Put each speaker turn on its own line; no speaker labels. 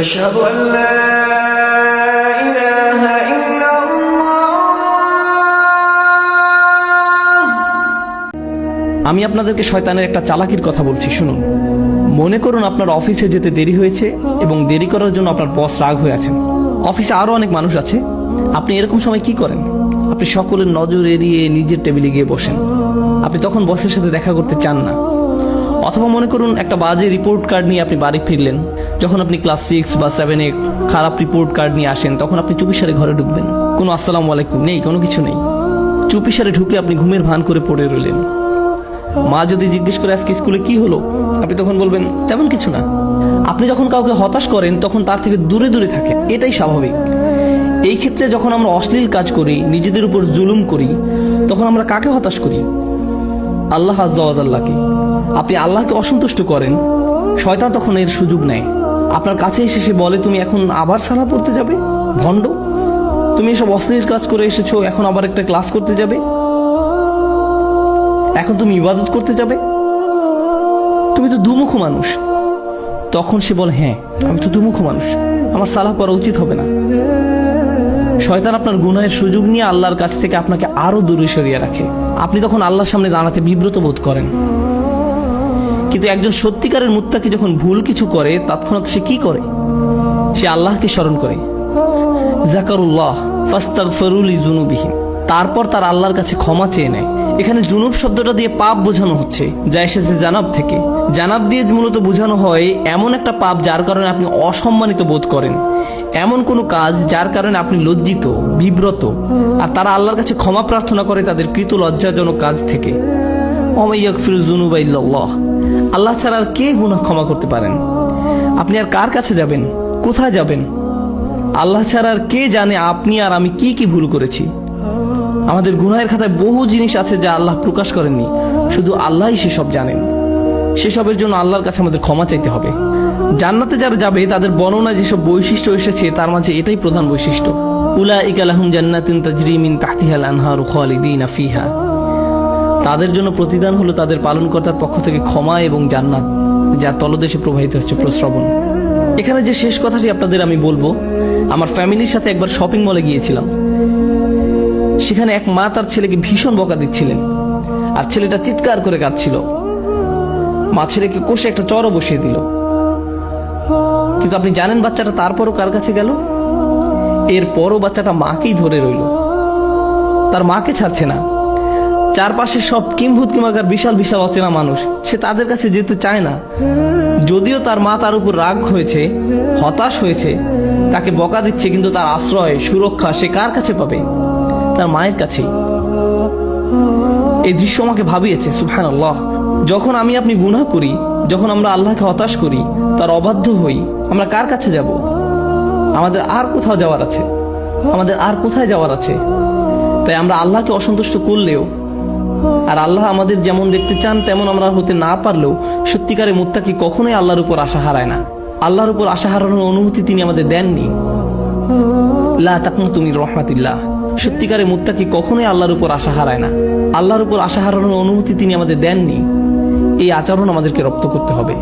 أشهد أن لا إله إلا الله।
আমি আপনাদেরকে শয়তানের একটা চালাকির কথা বলছি, শুনুন। মনে করুন আপনার অফিসে যেতে দেরি হয়েছে এবং দেরি করার জন্য আপনার বস রাগ হয়ে আছেন। অফিসে আরো অনেক মানুষ আছে। আপনি এরকম সময় কি করেন? আপনি সকলের নজর এড়িয়ে নিজের টেবিলে গিয়ে বসেন। আপনি তখন বসের সাথে দেখা করতে চান না। অথবা মনে করুন একটা বাজে রিপোর্ট কার্ড নিয়ে আপনি বাড়ি ফিরলেন। যখন আপনি ক্লাস 6 বা 7-এ খারাপ রিপোর্ট কার্ড নিয়ে আসেন, তখন আপনি চুপিসারে ঘরে ঢুকবেন। কোনো আসসালামু আলাইকুম নেই, কোনো কিছু নেই। চুপিসারে ঢুকে আপনি ঘুমের ভান করে পড়ে রইলেন। মা যদি জিজ্ঞেস করে আজকে স্কুলে কি হলো, আপনি তখন বলবেন তেমন কিছু না। আপনি যখন কাউকে হতাশ করেন তখন তার থেকে দূরে দূরে থাকে, এটাই স্বাভাবিক। এই ক্ষেত্রে যখন আমরা অশ্লীল কাজ করি, নিজেদের উপর জুলুম করি, তখন আমরা কাকে হতাশ করি? আল্লাহ আজ্জা ওয়া জাল্লাকে। আপনি আল্লাহকে অসন্তুষ্ট করেন, শয়তান তখন এর সুযোগ নেয়। আপনার কাছে এসে সে বলে, তুমি এখন আবার সালাহ পড়তে যাবে? ভণ্ড, তুমি এসব অশ্লীল কাজ করে এসেছো, এখন আবার একটা ক্লাস করতে যাবে? এখন তুমি ইবাদত করতে যাবে? তুমি তো দুমুখ মানুষ। তখন সে বলে, হ্যাঁ আমি তো দুমুখ মানুষ, আমার সালাহ পড়া উচিত হবে না। শয়তান আপনার গুনাহের সুযোগ নিয়ে আল্লাহর কাছ থেকে আপনাকে আরো দূরে সরিয়ে রাখে। আপনি তখন আল্লাহর সামনে দাঁড়াতে বিব্রত বোধ করেন। কিন্তু একজন সত্যিকারের মুত্তাকি যখন ভুল কিছু করে, তৎক্ষণাৎ সে কি করে? সে আল্লাহকে স্মরণ করে। যাকারুল্লাহ ফাস্তাগফিরু লিযুনুবিহিম। তারপর তার আল্লাহর কাছে ক্ষমা চেয়ে নেয়। এখানে জুনুব শব্দটা দিয়ে পাপ বোঝানো হচ্ছে, যা এসেছে জানাব থেকে। জানাব দিয়ে মূলত বোঝানো হয় এমন একটা পাপ যার কারণে আপনি অসম্মানিত বোধ করেন, এমন কোনো কাজ যার কারণে আপনি লজ্জিত, বিব্রত। আর তারা আল্লাহর কাছে ক্ষমা প্রার্থনা করে তাদের কৃত লজ্জাজনক কাজ থেকে। ওয়া ইয়াগফিরুয যুনুবা ইল্লাল্লাহ। আল্লাহ ছাড়া আর কে গুনাহ ক্ষমা করতে পারেন? আপনি আর কার কাছে যাবেন? কোথায় যাবেন? আল্লাহ ছাড়া আর কে জানে আপনি আর আমি কি কি ভুল করেছি? আমাদের গুনাহের খাতায় বহু জিনিস আছে যা আল্লাহ প্রকাশ করেননি, শুধু আল্লাহই সেসব জানেন। সেসবের জন্য আল্লাহর কাছে আমাদের ক্ষমা চাইতে হবে। জান্নাতে যারা যাবে তাদের বর্ণনায় যেসব বৈশিষ্ট্য এসেছে তার মাঝে এটাই প্রধান বৈশিষ্ট্য। উলাইকা লাহুম জান্নাতুন তাজরি মিন তাহতিহাল আনহারু খালিদিনা ফিহা। তাদের জন্য প্রতিদান হলো তাদের পালনকর্তার পক্ষ থেকে ক্ষমা এবং জান্নাত, যার তলদেশে প্রবাহিত হচ্ছে প্রস্রবণ। এখানে যে শেষ কথাটি আপনাদের আমি বলবো, আমার ফ্যামিলির সাথে একবার শপিং মলে গিয়েছিলাম। সেখানে এক মা তার ছেলেকে ভীষণ বকা দিচ্ছিলেন, আর ছেলেটা চিৎকার করে কাঁদছিল। মা ছেলেকে কষে একটা চড়ও বসিয়ে দিল। কিন্তু আপনি জানেন বাচ্চাটা তারপরও কার কাছে গেল? এরপরও বাচ্চাটা মাকেই ধরে রইল, তার মাকে ছাড়ছে না। চারপাশে সব কিম্ভূত কিমাকার বিশাল বিশাল অচেনা মানুষ, সে তাদের কাছে যেতে চায় না। যদিও তার মা তার উপর রাগ হয়েছে, হতাশ হয়েছে, তাকে বকা দিচ্ছে, কিন্তু তার আশ্রয় সুরক্ষা সে কার কাছে পাবে? তার মায়ের কাছেই। এই দৃশ্য আমাকে ভাবিয়েছে, সুবহানাল্লাহ। যখন আমি আপনি গুনাহ করি, যখন আমরা আল্লাহকে হতাশ করি, তার অবাধ্য হই, আমরা কার কাছে যাব? আমাদের আর কোথাও যাওয়ার আছে? আমাদের আর কোথায় যাওয়ার আছে? তাই আমরা আল্লাহকে অসন্তুষ্ট করলেও, আর আল্লাহ আমাদের যেমন দেখতে চান তেমন আমরা হতে না পারলেও, সত্যিকারের মুত্তাকি কখনোই আল্লাহর উপর আশা হারায় না। আল্লাহর উপর আশা হারানোর অনুমতি তিনি আমাদের দেননি। লা তাকনাতু মির রাহমাতিল্লাহ। সত্যিকারের মুত্তাকি কখনোই আল্লাহর উপর আশা হারায় না। আল্লাহর উপর আশা হারানোর অনুমতি তিনি আমাদের দেননি। এই আচরণ আমাদেরকে রপ্ত করতে হবে।